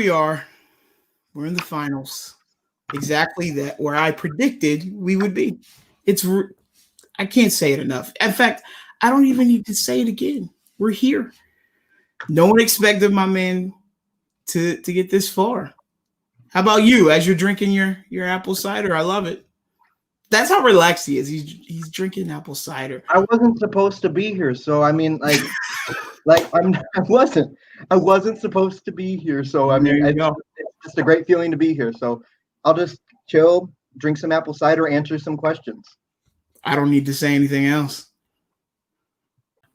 we are. We're in the finals. Exactly that where I predicted we would be. I can't say it enough. In fact, I don't even need to say it again. We're here. No one expected my man to get this far. How about you? As you're drinking your apple cider, I love it. That's how relaxed he is. He's drinking apple cider. I wasn't supposed to be here, so I mean, I wasn't supposed to be here, so I mean, it's just a great feeling to be here. So I'll just chill, drink some apple cider, answer some questions. I don't need to say anything else.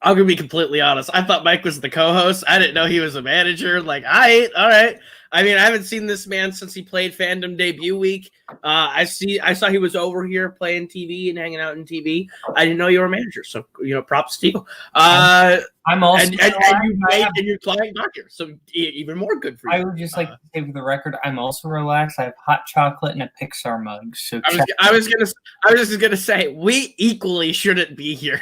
I'm gonna be completely honest. I thought Mike was the co-host. I didn't know he was a manager. Like, all right. I mean, I haven't seen this man since he played Fandom debut week. I saw he was over here playing TV and hanging out in TV. I didn't know you were a manager, so props to you. I'm also and your client got here, so even more good for you. I would just like to say for the record, I'm also relaxed. I have hot chocolate and a Pixar mug. So I was just gonna say we equally shouldn't be here.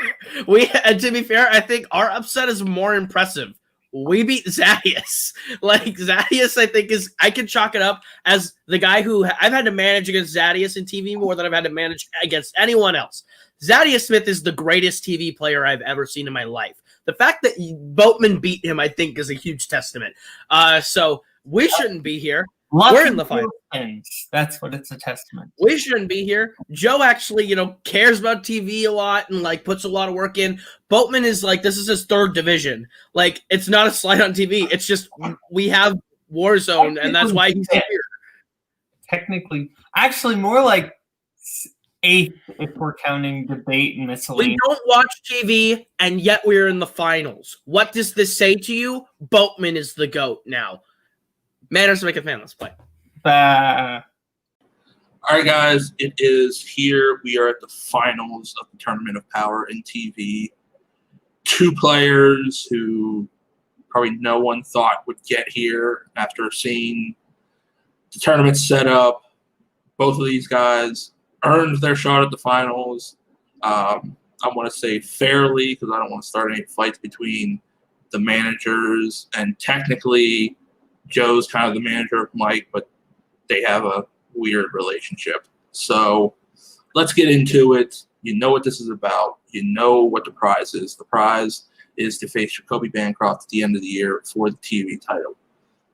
And to be fair, I think our upset is more impressive. We beat Zadius. Like, Zadius, I think I can chalk it up as the guy who I've had to manage against Zadius in TV more than I've had to manage against anyone else. Zadius Smith is the greatest TV player I've ever seen in my life. The fact that Boatman beat him, I think, is a huge testament. So we shouldn't be here. We're in the final. That's what it's a testament. We shouldn't be here. Joe actually, cares about TV a lot and puts a lot of work in. Boatman is this is his third division. It's not a slide on TV. It's just we have Warzone, and that's why he's here. Technically, actually, more like eighth if we're counting debate and miscellaneous. We don't watch TV, and yet we're in the finals. What does this say to you? Boatman is the GOAT now. Manners to make a fan. Let's play. All right, guys. It is here. We are at the finals of the Tournament of Power in TV. Two players who probably no one thought would get here after seeing the tournament set up. Both of these guys earned their shot at the finals. I want to say fairly because I don't want to start any fights between the managers. And technically, Joe's kind of the manager of Mike, but they have a weird relationship. So let's get into it. You know what this is about. You know what the prize is. The prize is to face Jacoby Bancroft at the end of the year for the TV title.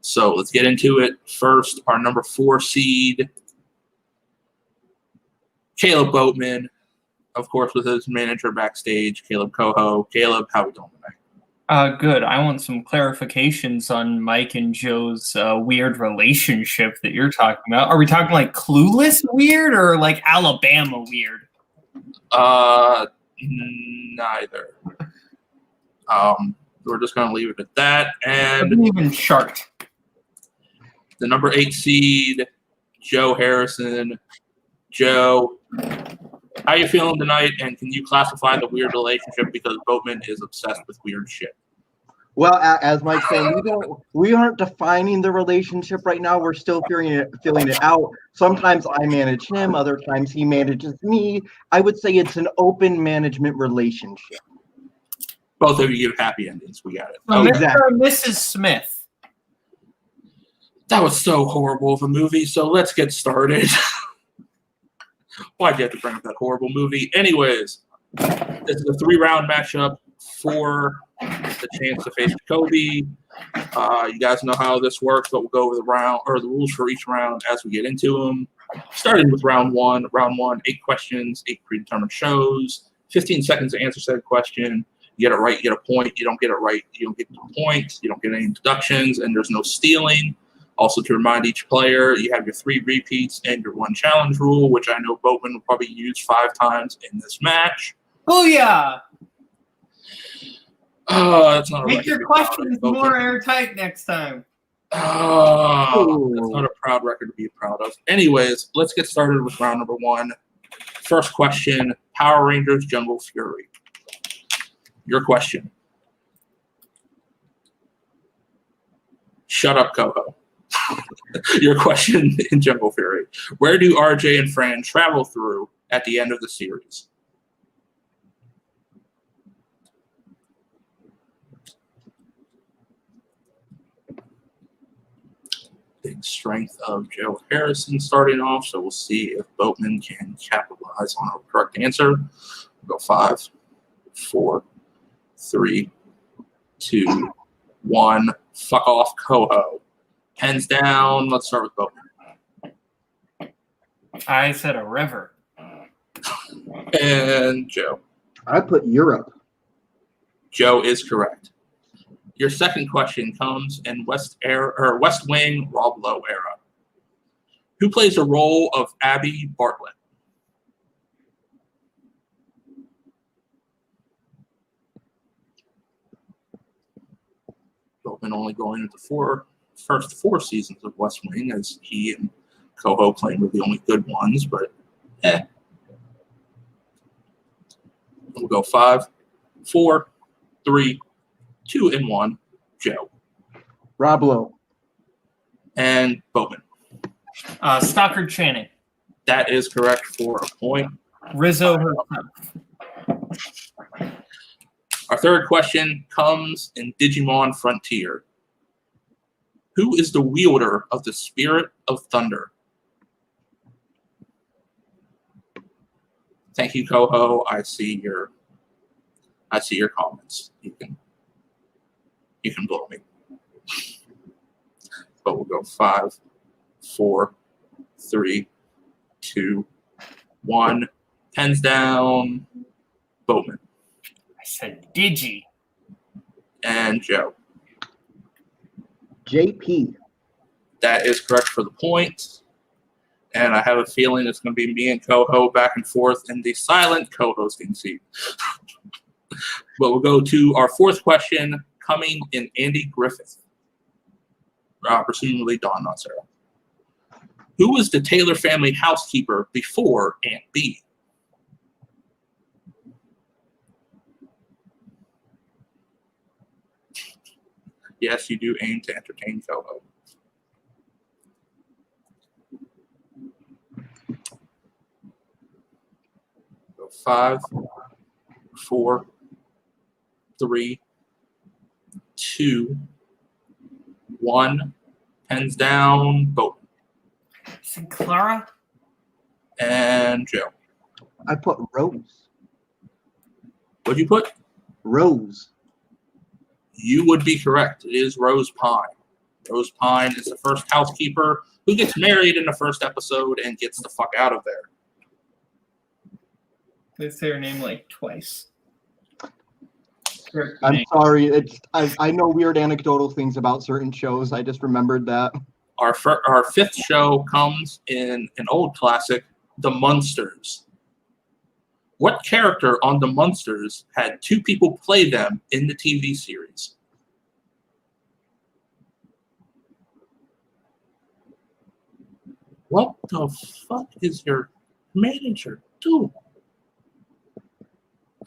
So let's get into it. First, our number 4 seed, Kaleb Boatman, of course, with his manager backstage, Kaleb Koho. Kaleb, how we doing tonight? Good. I want some clarifications on Mike and Joe's weird relationship that you're talking about. Are we talking Clueless weird or Alabama weird? Neither. We're just going to leave it at that. And even chart. The number 8 seed, Joe Harrison. Joe, how you feeling tonight? And can you classify the weird relationship because Boatman is obsessed with weird shit? Well, as Mike said, we aren't defining the relationship right now. We're still feeling it out. Sometimes I manage him, other times he manages me. I would say it's an open management relationship. Both of you give happy endings. We got it. Mr. and Mrs. Smith. That was so horrible of a movie. So let's get started. Why'd you have to bring up that horrible movie? Anyways, this is a 3-round matchup for the chance to face Jacoby. You guys know how this works, but we'll go over the rules for each round as we get into them. Starting with round one. Round 1, 8 questions, 8 predetermined shows, 15 seconds to answer said question. You get it right, you get a point. You don't get it right, you don't get the point. You don't get any deductions, and there's no stealing. Also, to remind each player, you have your 3 repeats and your 1 challenge rule, which I know Boatman will probably use 5 times in this match. Oh, yeah. That's not a Make your questions more airtight next time. That's not a proud record to be proud of. Anyways, let's get started with round number 1. First question, Power Rangers Jungle Fury. Your question. Shut up, Koho. Your question in Jungle Fury. Where do RJ and Fran travel through at the end of the series? big strength of Joe Harrison starting off, so we'll see if Boatman can capitalize on a correct answer. We'll go 5, 4, 3, 2, 1. Fuck off, Koho. Hands down. Let's start with Boatman. I said a river. And Joe. I put Europe. Joe is correct. Your second question comes in West Wing Rob Lowe era. Who plays the role of Abby Bartlett? Boatman only going into first four seasons of West Wing, as he and Koho claim were the only good ones, but We'll go 5, 4, 3, 2, and 1. Joe. Rob Lowe. And Boatman. Stockard Channing. That is correct for a point. Rizzo herself. Our third question comes in Digimon Frontier. Who is the wielder of the Spirit of Thunder? Thank you, Koho. I see your comments. You can blow me. But we'll go 5, 4, 3, 2, 1. Pens down. Boatman. I said Digi. And Joe. JP. That is correct for the point. And I have a feeling it's going to be me and Koho back and forth in the silent co-hosting seat. But we'll go to our fourth question, coming in Andy Griffith. Presumably Don, not Sarah. Who was the Taylor family housekeeper before Aunt B? Yes, you do aim to entertain Koho. Go 5, 4, 3, 2, 1. Pens down. Boat. Is it Clara? And Joe. I put Rose. What'd you put? Rose. You would be correct. It is Rose Pine. Rose Pine is the first housekeeper who gets married in the first episode and gets the fuck out of there. They say her name like twice. I'm sorry. I know weird anecdotal things about certain shows. I just remembered that. Our fifth show comes in an old classic, The Munsters. What character on The Munsters had two people play them in the TV series? What the fuck is your manager doing?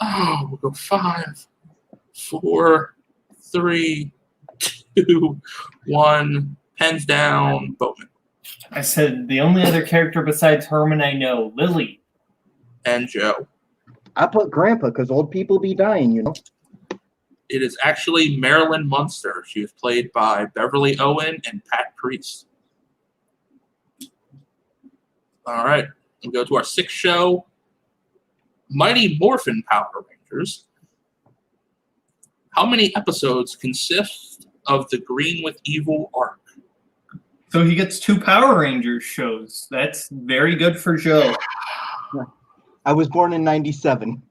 Oh, we'll go 5, 4, 3, 2, 1. Pens down. Boatman. I said the only other character besides Herman I know, Lily. And Joe. I put Grandpa because old people be dying, you know. It is actually Marilyn Munster. She was played by Beverly Owen and Pat Priest. All right. We'll go to our sixth show, Mighty Morphin Power Rangers. How many episodes consist of the Green with Evil arc? So he gets 2 Power Rangers shows. That's very good for Joe. I was born in 97.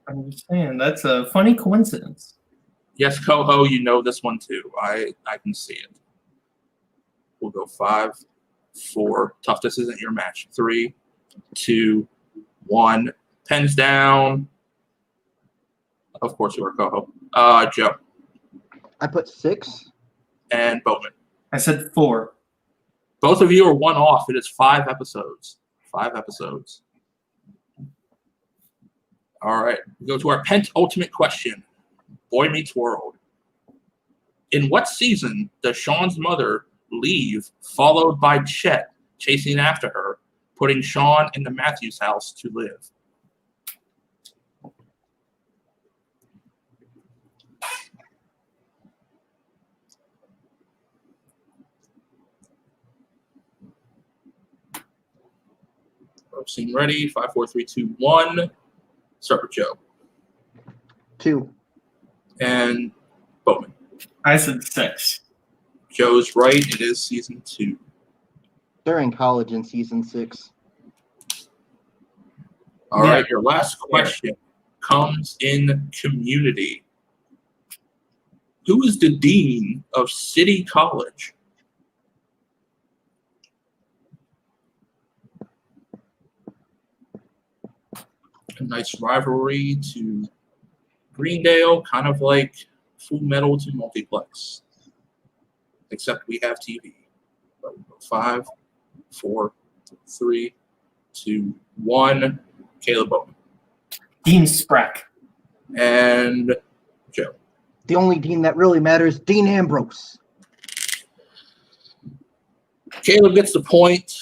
I'm just saying, that's a funny coincidence. Yes, Koho, you know this one too. I can see it. We'll go 5, 4. Tough, this isn't your match. 3, 2, 1. Pens down. Of course you are, Koho. Joe. I put 6. And Boatman. I said 4. Both of you are one off. It is 5 episodes. 5 episodes. All right. We go to our penultimate question. Boy Meets World. In what season does Sean's mother leave, followed by Chet chasing after her, putting Sean in the Matthews house to live? Scene ready. 5, 4, 3, 2, 1. Start with Joe 2. and Boatman. I said 6. Joe's right. It is season 2. They're in college in season 6. All Yeah. right. Your last question comes in community. Who is the dean of City College? A nice rivalry to Greendale, kind of like Full Metal to Multiplex, except we have TV. 5, 4, 3, 2, 1. Kaleb Koho Dean Sprack. and Joe. The only dean that really matters, Dean Ambrose. Kaleb gets the point.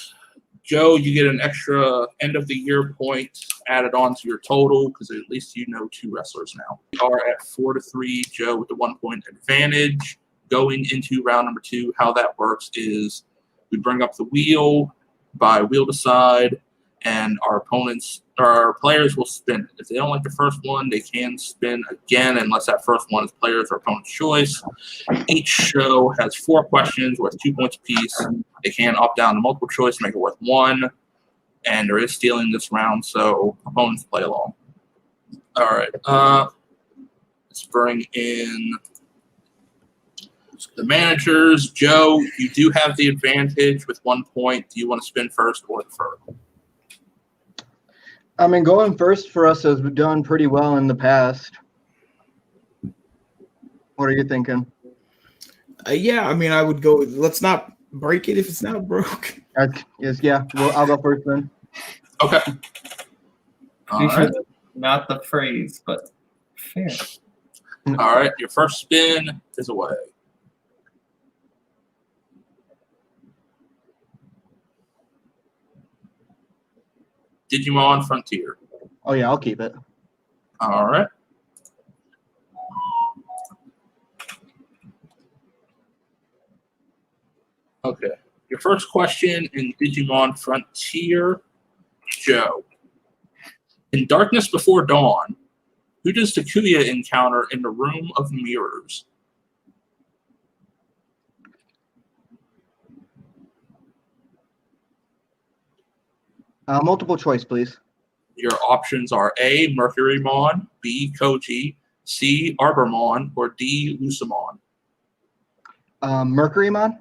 Joe, you get an extra end of the year point added on to your total because at least you know 2 wrestlers now. We are at 4-3. Joe with the 1 point advantage. Going into round number 2, how that works is we bring up the wheel by wheel to side, and our players will spin it. If they don't like the first one, they can spin again unless that first one is players or opponent's choice. Each show has 4 questions worth 2 points apiece. They can opt down to multiple choice, make it worth 1. And there is stealing this round, so opponents play along. All right. Let's bring in the managers. Joe, you do have the advantage with 1 point. Do you want to spin first or defer? I mean, going first for us has done pretty well in the past. What are you thinking? Yeah, I mean, I would go. Let's not break it if it's not broke. Yes, yeah. Well, I'll go first then. Okay. All Make sure right. that's not the phrase, but fair. All right. Your first spin is away. Digimon Frontier. Oh yeah, I'll keep it. All right. Okay. Your first question in Digimon Frontier, Joe. In Darkness Before Dawn, who does Takuya encounter in the Room of Mirrors? Multiple choice, please. Your options are A, Mercurymon, B, Koji, C, Arbormon, or D, Lucamon. Mercurymon.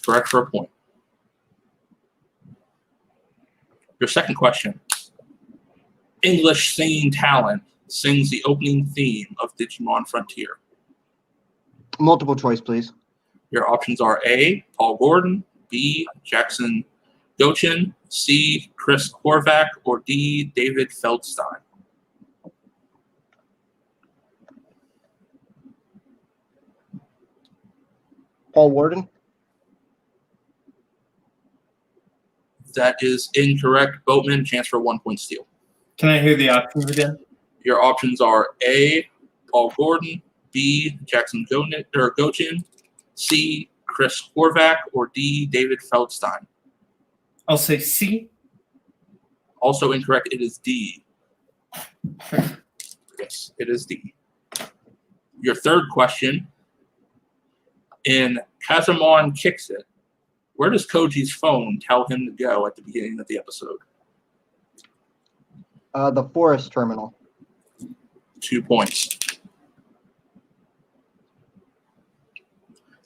Correct for a point. Your second question. English singing talent sings the opening theme of Digimon Frontier. Multiple choice, please. Your options are A, Paul Gordon, B, Jackson Gochin, C, Chris Horvath, or D, David Feldstein. Paul Warden. That is incorrect. Boatman, chance for a 1 point steal. Can I hear the options again? Your options are A, Paul Gordon, B, Jackson Gochin, C, Chris Horvath, or D, David Feldstein. I'll say C. Also incorrect. It is D. Yes, it is D. Your third question. In Kazamon Kicks It, where does Koji's phone tell him to go at the beginning of the episode? The Forest Terminal. 2 points.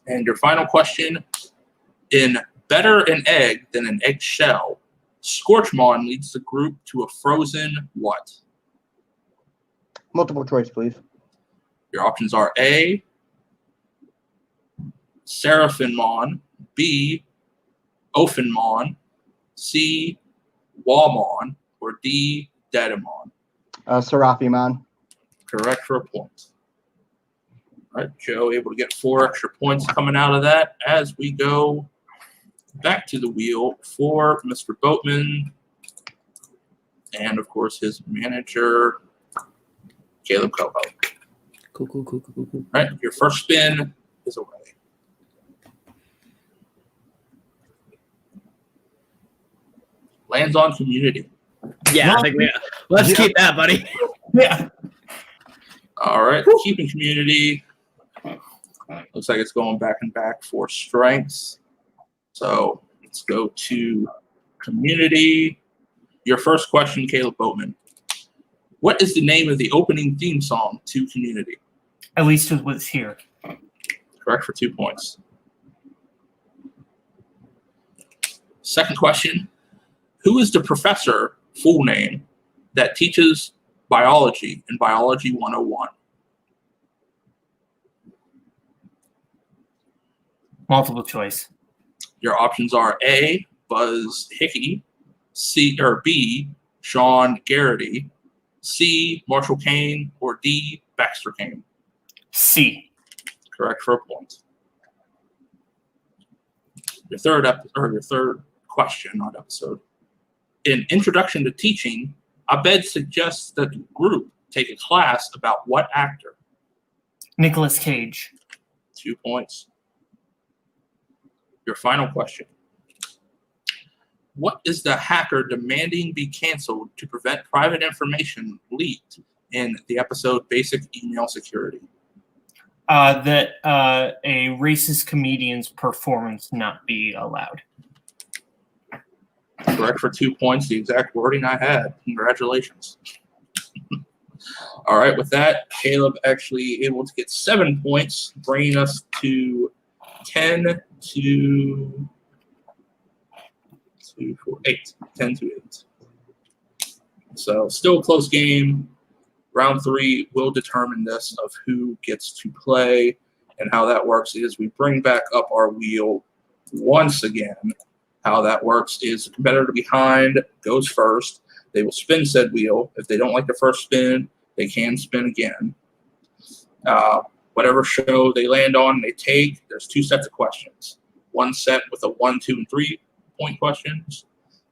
And your final question. In Better an Egg Than an Eggshell, Scorchmon leads the group to a frozen what? Multiple choice, please. Your options are A, Seraphinmon, B, Ophinmon, C, Walmon, or D, Dedamon. Seraphimon. Correct for a point. All right, Joe able to get 4 extra points coming out of that as we go back to the wheel for Mr. Boatman and, of course, his manager, Kaleb Koho. Cool. All right, your first spin is away. lands on community. Yeah, I think let's keep that, buddy. Yeah. All right, keeping community. Looks like it's going back and back for strengths. So let's go to community. Your first question, Kaleb Boatman. What is the name of the opening theme song to Community? At least it was here. Correct for 2 points. Second question. Who is the professor, full name, that teaches biology in Biology 101? Multiple choice. Your options are A, Buzz Hickey, B, Sean Garrity, C, Marshall Kane, or D, Baxter Kane. C. Correct for a point. Your third question, not episode. In Introduction to Teaching, Abed suggests that the group take a class about what actor? Nicolas Cage. 2 points. Your final question. What is the hacker demanding be canceled to prevent private information leaked in the episode Basic Email Security? That a racist comedian's performance not be allowed. Correct for 2 points, the exact wording I had. Congratulations. All right, with that, Kaleb actually able to get 7 points, bringing us to 10 to 8. 10 to 8. So still a close game. Round 3 will determine this of who gets to play, and how that works is we bring back up our wheel once again. How that works is the competitor behind goes first. They will spin said wheel. If they don't like the first spin, they can spin again. Whatever show they land on, they take. There's 2 sets of questions. One set with a 1, 2, and 3 point questions.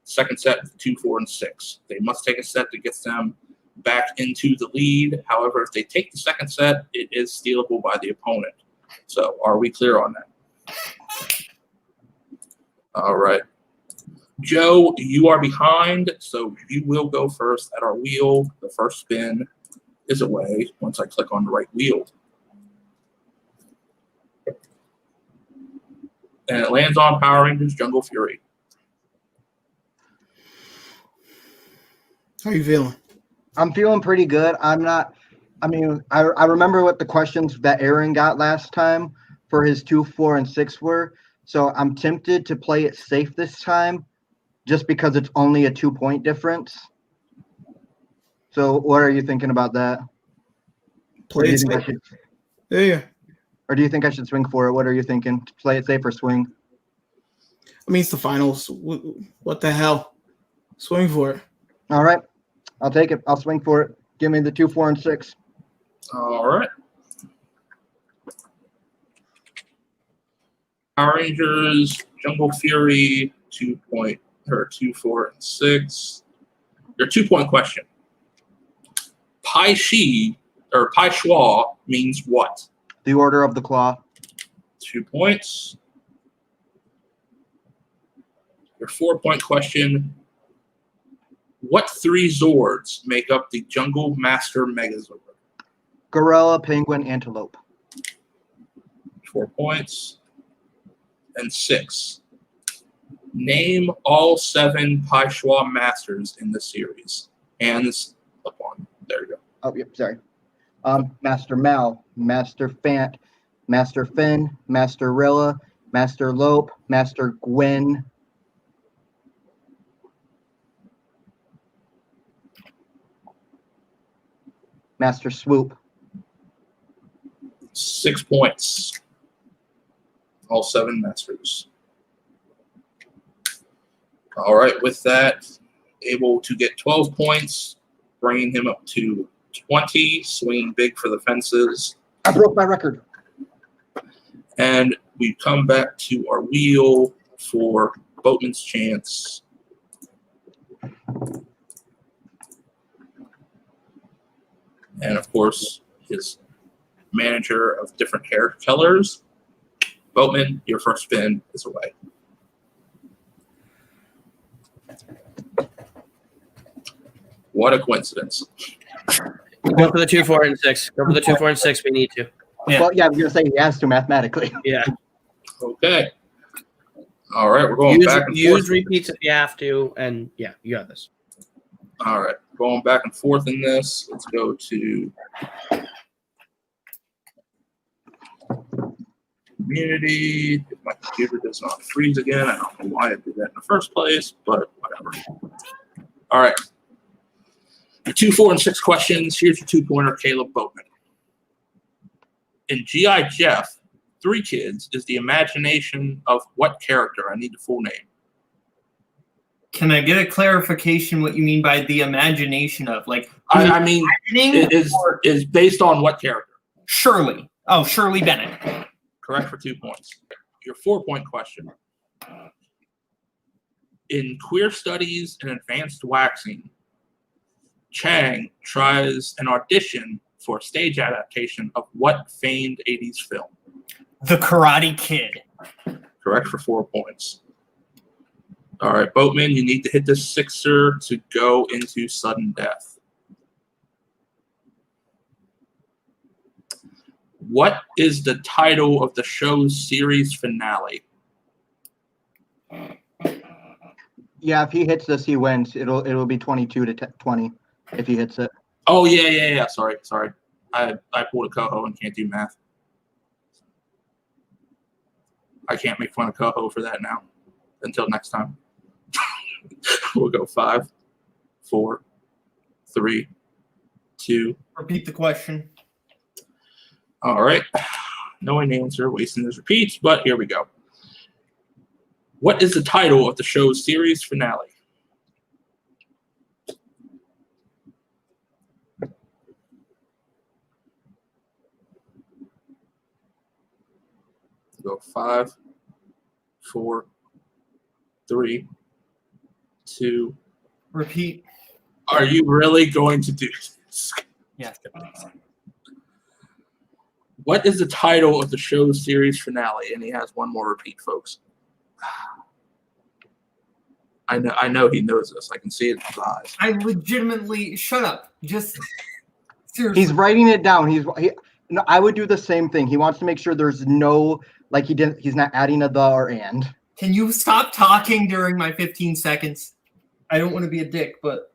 Second set with 2, 4, and 6. They must take a set that gets them back into the lead. However, if they take the second set, it is stealable by the opponent. So are we clear on that? All right. Joe, you are behind, so you will go first at our wheel. The first spin is away once I click on the right wheel. And it lands on Power Rangers Jungle Fury. How are you feeling? I'm feeling pretty good. I remember what the questions that Aaron got last time for his 2, 4, and 6 were. So I'm tempted to play it safe this time just because it's only a 2-point difference. So what are you thinking about that? Play it safe. Yeah. Or do you think I should swing for it? What are you thinking? Play it safe or swing? I mean, it's the finals. What the hell? Swing for it. All right. I'll take it. I'll swing for it. Give me the 2, 4, and 6. All right. Power Rangers Jungle Fury 2, 4, and 6. Your 2-point question. Pai Shi or Pai Schwa means what? The Order of the Claw. 2 points. Your 4-point question. What 3 Zords make up the Jungle Master Megazord? Gorilla, Penguin, Antelope. 4 points. And 6. Name all 7 Pai Schwa Masters in the series. Hands up on. There you go. Oh, yep, sorry. Master Mal, Master Fant, Master Finn, Master Rilla, Master Lope, Master Gwen. Master Swoop. 6 points. All 7 masters. All right, with that, able to get 12 points, bringing him up to 20, swinging big for the fences. I broke my record. And we come back to our wheel for Boatman's chance. And of course, his manager of different hair colors. Boatman, your first spin is away. What a coincidence. Go for the 2, 4, and 6. Go for the 2, 4, and 6. We need to. Yeah. Well, yeah, I was gonna say he has to mathematically. Yeah. Okay. All right, we're going back and use forth. repeats if you have to, and yeah, you got this. All right, going back and forth in this. Let's go to community. If my computer does not freeze again, I don't know why I did that in the first place, but whatever. All right. Your 2, 4, and 6 questions. Here's your 2-pointer, Kaleb Boatman. In G.I. Jeff, 3 Kids is the imagination of what character? I need the full name. Can I get a clarification what you mean by the imagination of? Like, I mean, it is based on what character? Shirley. Oh, Shirley Bennett. Correct for 2 points. Your 4-point question. In Queer Studies and Advanced Waxing, Chang tries an audition for a stage adaptation of what famed 80s film? The Karate Kid. Correct for 4 points. All right, Boatman, you need to hit the 6er to go into sudden death. What is the title of the show's series finale? Yeah, if he hits this, he wins. It'll be 22 to 20 if he hits it. Oh, yeah. Sorry. I pulled a Koho and can't do math. I can't make fun of Koho for that now. Until next time. We'll go 5, 4, 3, 2. Repeat the question. All right. Knowing the answer, wasting his repeats, but here we go. What is the title of the show's series finale? Go 5, 4, 3, 2. Repeat. Are you really going to do this? Yes. What is the title of the show's series finale? And he has one more repeat, folks. I know he knows this. I can see it in his eyes. I legitimately shut up. Just seriously. He's writing it down. No, I would do the same thing. He wants to make sure there's no he's not adding a the or and. Can you stop talking during my 15 seconds? I don't want to be a dick, but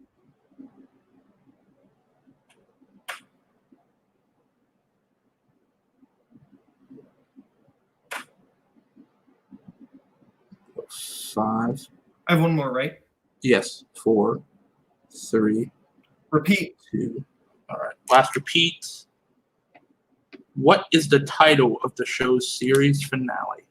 5. I have one more, right? Yes. 4, 3, Repeat. 2. All right. Last repeat. What is the title of the show's series finale?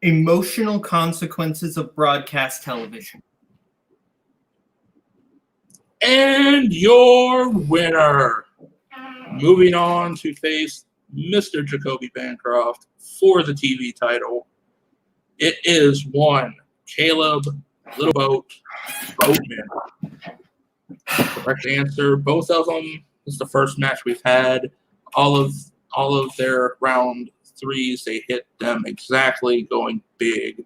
Emotional consequences of broadcast television. And your winner, moving on to face Mr. Jacoby Bancroft for the TV title. It is one Kaleb Little Boat Boatman. Correct answer. Both of them. This is the first match we've had. All of their round 3s, they hit them exactly, going big.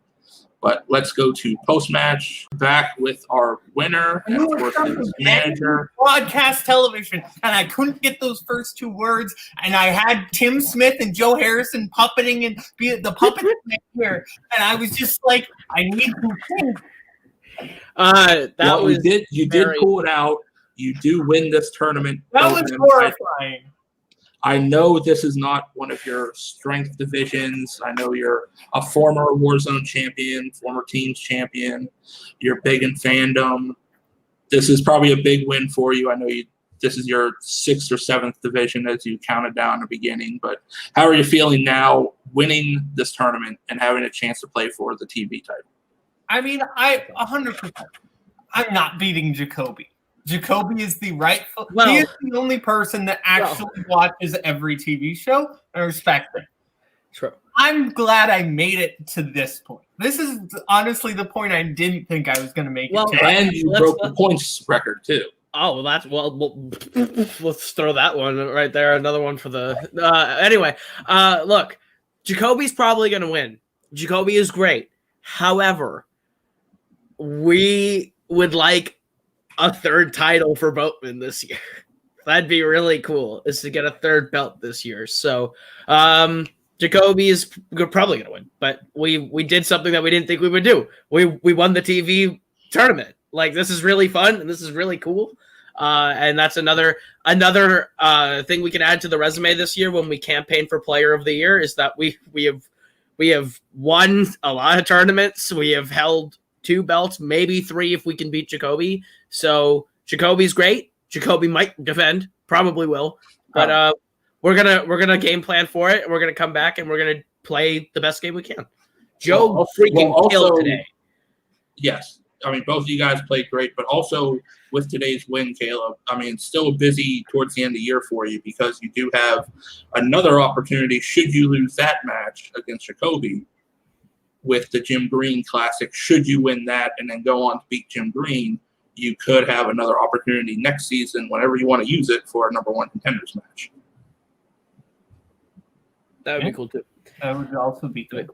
But let's go to post-match. Back with our winner and, of course, his manager. Broadcast television. And I couldn't get those first 2 words. And I had Tim Smith and Joe Harrison puppeting and be the puppet here. And I was just like, I need to think. You did pull it out. You do win this tournament. That was horrifying. I know this is not one of your strength divisions. I know you're a former Warzone champion, former teams champion. You're big in Fandom. This is probably a big win for you. I know this is your 6th or 7th division as you counted down in the beginning. But how are you feeling now winning this tournament and having a chance to play for the TV title? I mean, 100%. I'm not beating Jacoby. Jacoby is he is the only person that actually watches every TV show. I respect it. True. I'm glad I made it to this point. This is honestly the point I didn't think I was going to make it to. And you broke the points record, too. Oh, let's throw that one right there. Another one for the anyway. Look, Jacoby's probably going to win. Jacoby is great. However, we would like a third title for Boatman this year. That'd be really cool, is to get a third belt this year. So, Jacoby is probably going to win, but we did something that we didn't think we would do. We won the TV tournament. Like, this is really fun and this is really cool. And that's another thing we can add to the resume this year when we campaign for Player of the Year, is that we have won a lot of tournaments. We have held 2 belts, maybe 3 if we can beat Jacoby. So Jacoby's great. Jacoby might defend, probably will, but we're gonna game plan for it. We're gonna come back and we're gonna play the best game we can. Joe killed today. Yes. I mean, both of you guys played great, but also with today's win, Kaleb, I mean, still busy towards the end of the year for you, because you do have another opportunity should you lose that match against Jacoby with the Jim Green Classic. Should you win that and then go on to beat Jim Green, you could have another opportunity next season whenever you want to use it for a number 1 contenders match. That would be cool too. That would also be good.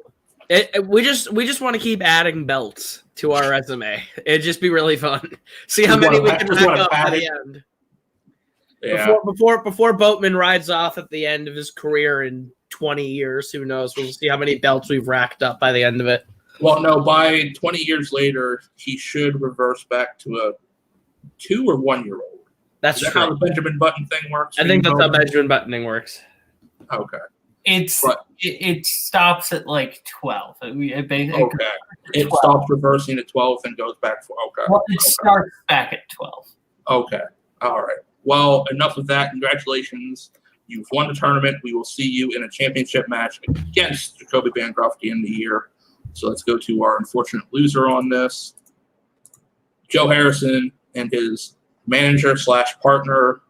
We just want to keep adding belts to our resume. It'd just be really fun. See how many we can rack up by the end. Yeah. Before Boatman rides off at the end of his career in 20 years, who knows? We'll see how many belts we've racked up by the end of it. Well, no, by 20 years later, he should reverse back to a 2 or 1 year old. That's Is that true. how the Benjamin Button thing works? I think that's how Benjamin Buttoning works. Okay. It stops at like 12. Okay. It stops reversing at 12 and goes back for okay. Well, it starts back at 12. Okay. All right. Well, enough of that. Congratulations. You've won the tournament. We will see you in a championship match against Jacoby Bancroft at the end of the year. So let's go to our unfortunate loser on this. Joe Harrison and his manager / partner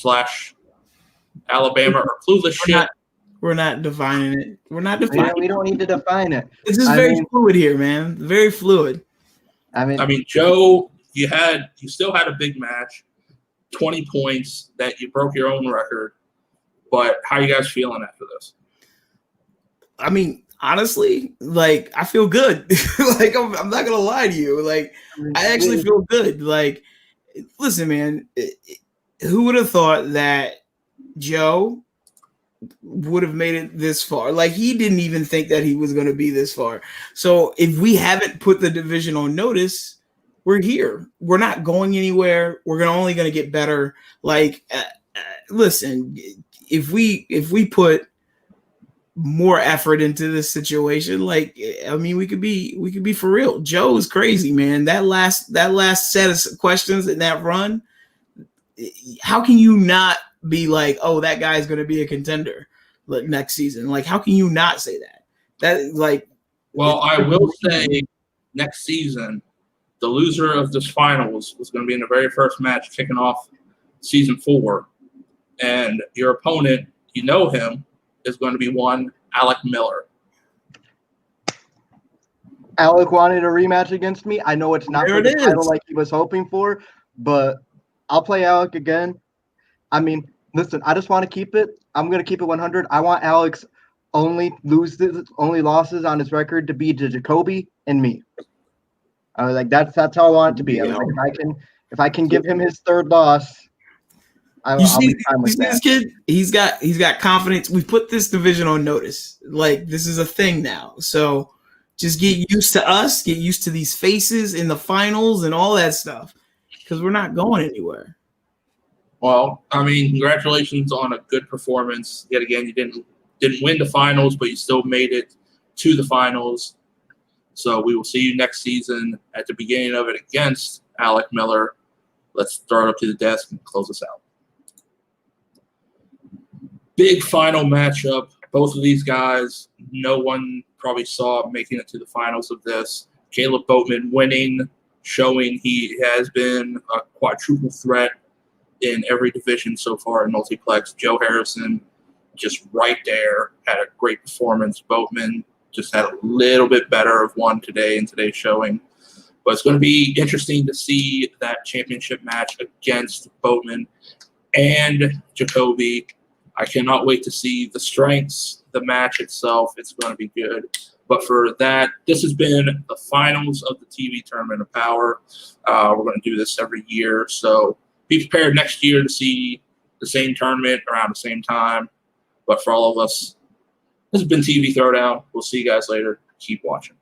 / Alabama or clueless shit. We're not defining it. We're not defining it. We don't need to define it. This is very fluid here, man. Very fluid. I mean, Joe, you still had a big match, 20 points that you broke your own record. But how are you guys feeling after this? I mean, honestly, like, I feel good. Like, I'm not gonna lie to you. Like, I actually feel good. Like, listen, man, who would have thought that Joe would have made it this far? Like, he didn't even think that he was going to be this far. So if we haven't put the division on notice, we're here. We're not going anywhere. We're only going to get better. Like, listen, if we put more effort into this situation, like, I mean, we could be for real. Joe is crazy, man. That last set of questions in that run, how can you not be like, oh, that guy's going to be a contender next season? Like, how can you not say that? That, like, well, I will say next season, the loser of this finals was going to be in the very first match kicking off season 4. And your opponent, you know him, is going to be one Alec Miller. Alec wanted a rematch against me. I know it's not for the title like he was hoping for, but I'll play Alec again. I mean, listen, I just want to keep it. I'm going to keep it 100. I want Alex only losses on his record to be to Jacoby and me. I was like, that's how I want it to be. I was like, if I can give him his third loss, I'll be fine with that. This kid, he's got confidence. We've put this division on notice. Like, this is a thing now. So just get used to us, get used to these faces in the finals and all that stuff, because we're not going anywhere. Well, I mean, congratulations on a good performance. Yet again, you didn't win the finals, but you still made it to the finals. So we will see you next season at the beginning of it against Alec Miller. Let's throw it up to the desk and close us out. Big final matchup. Both of these guys, no one probably saw making it to the finals of this. Kaleb Boatman winning, showing he has been a quadruple threat in every division so far in Multiplex. Joe Harrison just right there, had a great performance. Boatman just had a little bit better of one today in today's showing. But it's going to be interesting to see that championship match against Boatman and Jacoby. I cannot wait to see the strengths, the match itself. It's going to be good. But for that, this has been the finals of the TV Tournament of Power. We're going to do this every year. So be prepared next year to see the same tournament around the same time. But for all of us, this has been TV Throwdown. We'll see you guys later. Keep watching.